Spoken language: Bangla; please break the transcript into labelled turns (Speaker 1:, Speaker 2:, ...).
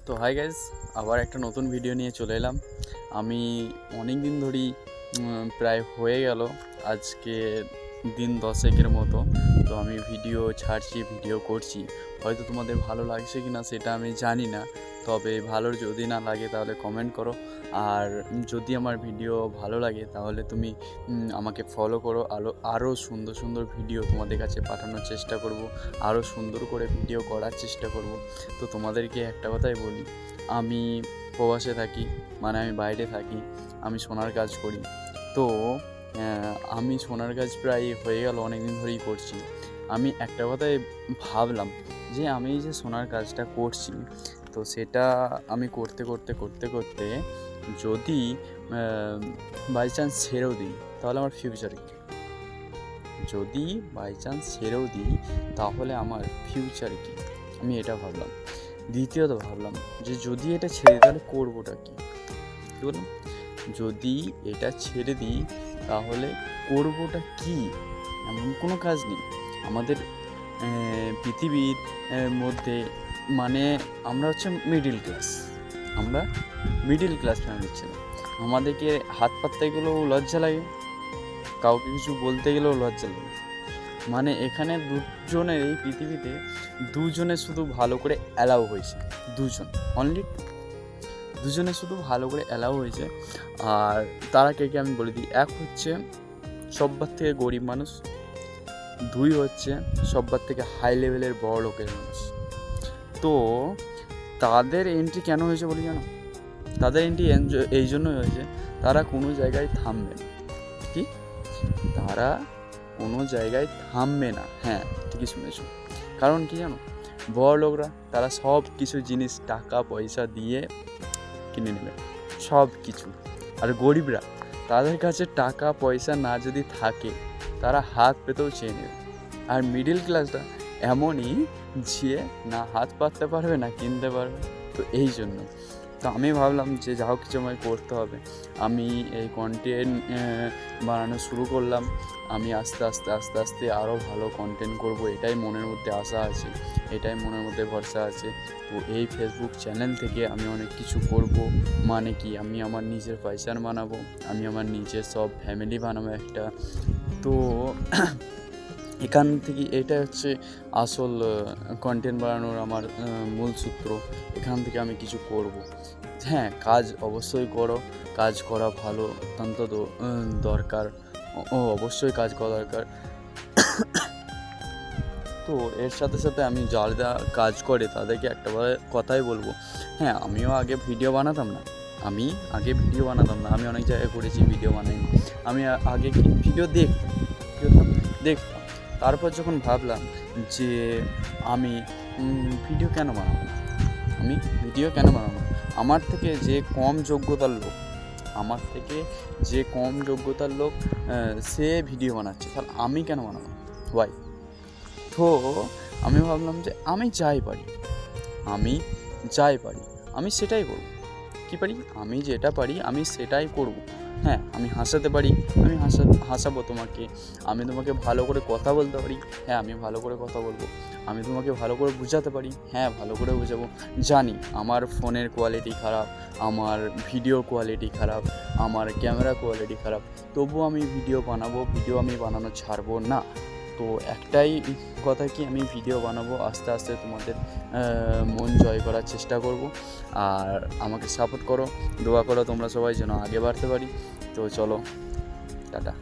Speaker 1: তো হাই গাইজ, আবার একটা নতুন ভিডিও নিয়ে চলে এলাম। আমি অনেক দিন ধরেই প্রায় হয়ে গেল আজকে দিন 10 মতো তো আমি ভিডিও ছাড়ছি, ভিডিও করছি। হয়তো তোমাদের ভালো লাগছে কি না সেটা আমি জানি না, তবে ভালো যদি না লাগে তাহলে কমেন্ট করো। আর যদি আমার ভিডিও ভালো লাগে তাহলে তুমি আমাকে ফলো করো। আরও সুন্দর সুন্দর ভিডিও তোমাদের কাছে পাঠানোর চেষ্টা করব, আরও সুন্দর করে ভিডিও করার চেষ্টা করব। তো তোমাদেরকে একটা কথাই বলি, আমি প্রবাসে থাকি, মানে আমি বাইরে থাকি, আমি সোনার কাজ করি। তো আমি সোনার কাজ প্রায় হয়ে গেল, অনেক দিন ধরেই করছি। আমি একটা কথাই ভাবলাম যে আমি যে সোনার কাজটা করছি, তো সেটা আমি করতে করতে করতে করতে যদি বাই চান্স ছেড়েও দিই তাহলে আমার ফিউচারে কী? যদি বাই চান্স ছেড়েও দিই তাহলে আমার ফিউচারে কী, আমি এটা ভাবলাম। দ্বিতীয়ত ভাবলাম যে যদি এটা ছেড়ে তাহলে করবোটা কী বলুন। যদি এটা ছেড়ে দিই তাহলে করবোটা কী? এমন কোনো কাজ নেই আমাদের পৃথিবীর মধ্যে। মানে আমরা হচ্ছে মিডিল ক্লাস, আমরা মিডিল ক্লাস ফ্যামিলির ছেলে। আমাদেরকে হাত পাততে গেলেও লজ্জা লাগে, কাউকে কিছু বলতে গেলেও লজ্জা লাগে। মানে এখানে দুজনের, এই পৃথিবীতে দুজনে শুধু ভালো করে অ্যালাউ হয়েছে, দুজন, অনলি দুজনে শুধু ভালো করে অ্যালাউ হয়েছে। আর তারা কে কে আমি বলে দিই। এক হচ্ছে সব্বার থেকে গরিব মানুষ, দুই হচ্ছে সব্বার থেকে হাই লেভেলের বড় লোকের মানুষ। তো তাদের এন্ট্রি কেন হয়েছে বলি জানো? তাদের এন্ট্রি এই জন্যই হয়েছে, তারা কোনো জায়গায় থামবে না। কি? তারা কোনো জায়গায় থামবে না। হ্যাঁ, ঠিকই শুনেছ। কারণ কি জানো? বড় লোকরা তারা সব কিছু জিনিস টাকা পয়সা দিয়ে কিনে নেবে, সব কিছু। আর গরিবরা, তাদের কাছে টাকা পয়সা না যদি থাকে তারা হাত পেতেও চেয়ে নেবে। আর মিডিল ক্লাসটা এমনই যে না হাত পাততে পারবে না কিনতে পারবে। তো এই জন্য তো আমি ভাবলাম যে যা হোক কিছু আমায় করতে হবে। আমি এই কন্টেন্ট বানানো শুরু করলাম। আমি আস্তে আস্তে আস্তে আস্তে আরও ভালো কন্টেন্ট করব, এটাই মনের মধ্যে আশা আছে, এটাই মনের মধ্যে ভরসা আছে। তো এই ফেসবুক চ্যানেল থেকে আমি অনেক কিছু করব। মানে কি, আমি আমার নিজের পয়সার বানাবো, আমি আমার নিজের সব ফ্যামিলি বানাবো একটা। তো এখান থেকে এটা হচ্ছে আসল কন্টেন্ট বানানোর আমার মূল সূত্র। এখান থেকে আমি কিছু করব। হ্যাঁ, কাজ অবশ্যই করো, কাজ করা ভালো, অত্যন্ত দরকার। অবশ্যই কাজ করা দরকার। তো এর সাথে সাথে আমি যারা কাজ করে তাদেরকে একটা কথাই বলবো, হ্যাঁ আমিও আগে ভিডিও বানাতাম না, আমি অনেক জায়গায় করেছি, ভিডিও বানাইনি। আমি আগে কি ভিডিও দেখতাম। তারপর যখন ভাবলাম যে আমি ভিডিও কেন বানাবো না, আমার থেকে যে কম যোগ্যতার লোক সে ভিডিও বানাচ্ছে, তাহলে আমি কেন বানাবো না? ওয়াই? তো আমি ভাবলাম যে আমি যাই পারি আমি সেটাই করব। কী পারি? আমি যেটা পারি আমি সেটাই করব। হ্যাঁ, আমি হাসাতে পারি, আমি হাসাবো তোমাকে। আমি তোমাকে ভালো করে কথা বলতে পারি, হ্যাঁ আমি ভালো করে কথা বলবো। আমি তোমাকে ভালো করে বোঝাতে পারি, হ্যাঁ ভালো করে বোঝাবো। জানি আমার ফোনের কোয়ালিটি খারাপ, আমার ভিডিও কোয়ালিটি খারাপ, আমার ক্যামেরা কোয়ালিটি খারাপ, তবুও আমি ভিডিও আমি বানানো ছাড়বো না। তো একটাই কথা কি, আমি ভিডিও বানাবো, আস্তে আস্তে তোমাদের মন জয় করার চেষ্টা করব। আর আমাকে সাপোর্ট করো, দোয়া করো তোমরা সবাই যেন আগে বাড়তে পারি। তো চলো, টাটা।